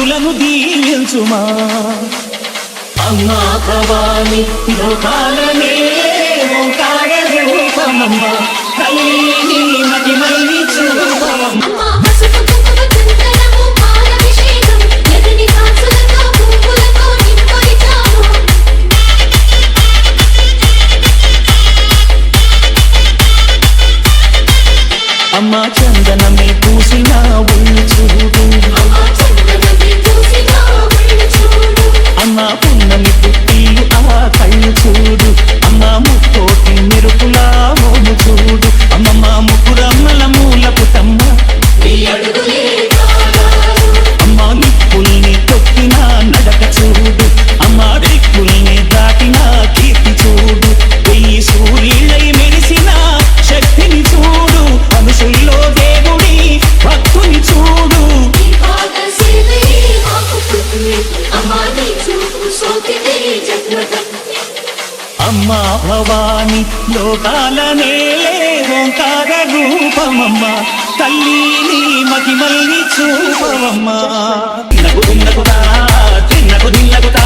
భక్తులను దీవించుమా అమ్మా భవాని లోకాలనే ఓంకార రూపమమ్మ తల్లి మహిమల్ని చూపవమ్మ అమ్మా చందనమే పూసిన ఒళ్ళు చూడు అమ్మా పున్నమి పుట్టిల్లు ఆ కళ్ళు చూడు అమ్మా ముక్కోటి మెరుపులా మోము చూడు అమ్మమ్మ ముగ్గురమ్మల మూలకు తమ్మ అమ్మా నిప్పుల్ని తొక్కిన నడక చూడు అమ్మా దిక్కుల్ని దాటిన కీర్తి చూడు వెయ్యి సూర్యులై మెరిసిన శక్తిని చూడు మనుషుల్లో దేవుడి భక్తుని చూడు అమ్మా భవాని లోకాలనే ఓంకార రూపమమ్మ తల్లిని మహిమల్ని చూపవమ్మ చిన్నకు దిన్నకుతా